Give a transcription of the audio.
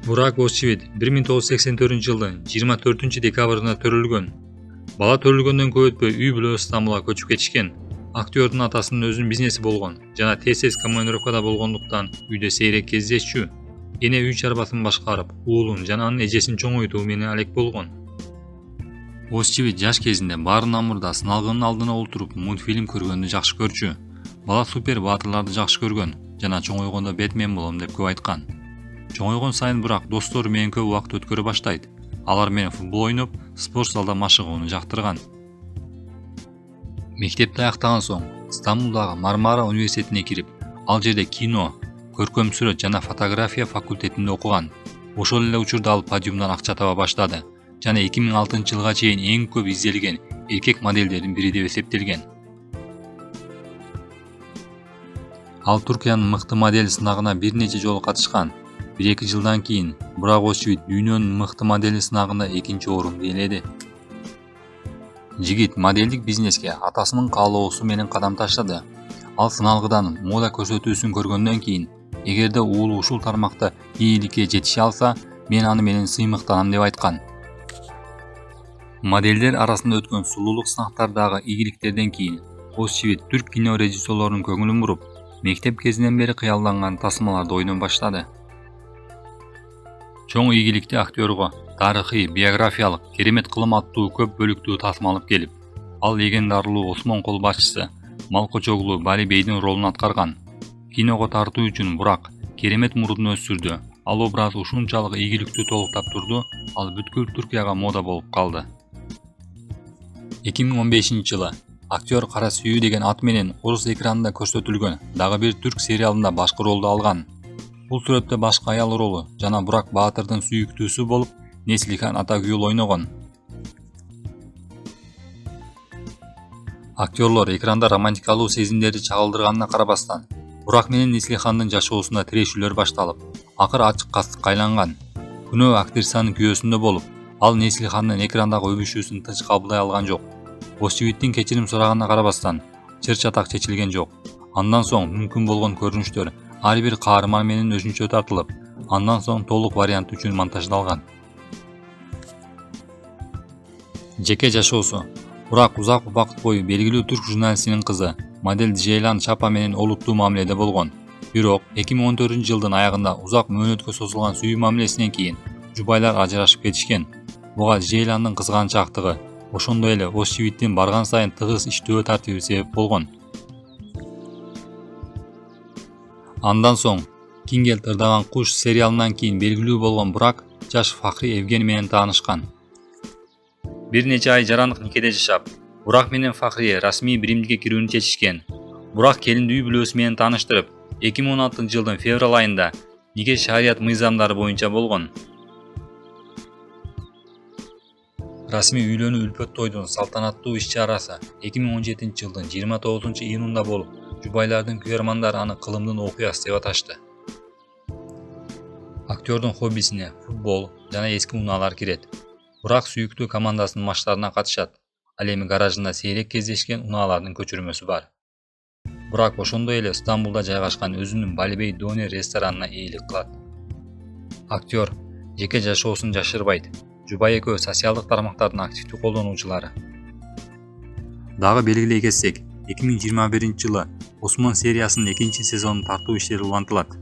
Бурак Өзчевит 1984-жылдын 24-декабрында төрөлгөн. Бала төрөлгөндөн көп өтпөй үй бүлө Стамбулга көчүп кетишкен. Актёрдун атасынын өзүнүн бизнеси болгон жана тез командировкада болгондуктан үйдө сейрек кездешчү. Эне үй чарбасын башкарып, уулун жана анын эжесин чоңойтуу менен алек болгон. Өзчевит жаш кезинде баарын амурда сыналгынын алдына олтуруп мультфильм көргөндү жакшы көрчү. Бала супер баатырларды жакшы көргөн жана чоңойгондо Бэтмен болом деп көп айткан. Чоңойгон сайын бирок достору менен көп убакыт өткөрө баштайт. Алар менен футбол ойноп, спорт залда машыгууну жактырган. Мектепти аяктаган соң Стамбулдагы Мармара университетине кирип, ал жерде кино, көркөм сүрөт жана фотография факультетинде окуган. Ошол эле учурда ал подиумдан акча таба баштады жана 2006-жылга чейин эң көп изделген эркек модельдердин бири деп эсептелген. Ал Туркиянын мыкты модель сынагына бир нече жолу катышкан. 1-2 жылдан кийин Бурак Өзчевит дүйнөнүн мыкты модели сынагында 2-орунду ээледи. Жигит модельдик бизнеске атасынын каалоосу менен кадам таштады. Ал сыналгыдан мода көрсөтүүсүн көргөндөн кийин, эгерде уулу ушул тармакта ийгиликке жетише алса, мен аны менен сыймыктанам деп айткан. Модельдер арасында өткөн сулуулук сынактардагы ийгиликтерден кийин Өзчевит түрк кино режиссерлорунун көңүлүн буруп, мектеп кезинен бери кыялданган тасмаларды ойной баштады. Чоң ийгиликти актёрго тарыхый, биографиялык, керемет кылым аттуу көп бөлүктүү тасма алып келип, ал легендарлуу Осмон кол башчысы Малкочоглу Бали Бейдин ролун аткарган. Киного тартуу үчүн Бурак керемет мурдун өстүрдү. Ал образ ушунчалык ийгиликтүү толуктап турду, ал бүткүл Туркияга мода болуп калды. 2015-жылы актер Кара сүйүү деген ат менен орус экранында көрсөтүлгөн дагы бир түрк сериалында башкы ролду алган. Бул сүрөттө башкы аял ролу жана Бурак Баатырдын сүйүктүүсү болуп Неслихан Атагүл ойногон. Актерлор экранда романтикалуу сезимдерди чагылдырганына карабастан, Бурак менен Неслихандын жашоосунда тирешүүлөр башталып, акыр ачык кастыкка айланган. Күнөө актрисанын күйөөсүндө болуп, ал Неслихандын экрандагы өбүшүүсүн тынч кабылдай алган жок. Өзчевиттин кечирим сураганына карабастан, чыр-чатак чечилген жок. Андан соң мүмкүн болгон көрүнүштөр ар бир каарман менен өзүнчө тартылып, андан соң толук вариант үчүн монтаждалган. Жеке жашоосу. Бурак узак убакыт бою белгилүү түрк журналистинин кызы, модель Джейлан Чапа менен олуттуу мамиледе болгон. Бирок 2014-жылдын аягында узак мөөнөткө созулган сүйүү мамилесинен кийин жубайлар ажырашып кетишкен. Буга Джейландын кызганчаактыгы, ошондой эле Өзчевиттин барган сайын тыгыз иштөө тартиби себеп болгон. Андан соң Кингел тырдаган куш сериалынан кийин белгилүү болгон Бурак жаш Фахри Евген менен таанышкан. Бир нече ай жарандык никеде жашап, Бурак менен Фахрие расмий биримдикке кирүүнү чечишкен. Бурак келинди үй бүлөсү менен тааныштырып, 2016-жылдын февраль айында нике шарият мыйзамдары боюнча болгон. Расмий үйлөнүү үлпөт тойдун салтанаттуу иш-чарасы 2017-жылдын 29-июнунда болуп, жубайлардын күйөрмандары аны кылымдын окуясы деп аташты. Актёрдун хоббисине футбол жана эски унаалар кирет. Бурак сүйүктүү командасынын матчтарына катышат. Ал эми гаражында сейрек кездешкен унаалардын көчүрмөсү бар. Бурак ошондой эле Стамбулда жайгашкан өзүнүн Балибей Донер ресторанына ээлик кылат. Актер жеке жашоосун жашырбайт. Жубай экөө социалдык тармактардын активдүү колдонуучулары. Дагы белгилей кетсек, 2021-жылы Осмон сериясынын 2-сезонунун тартуу иштери улантылат.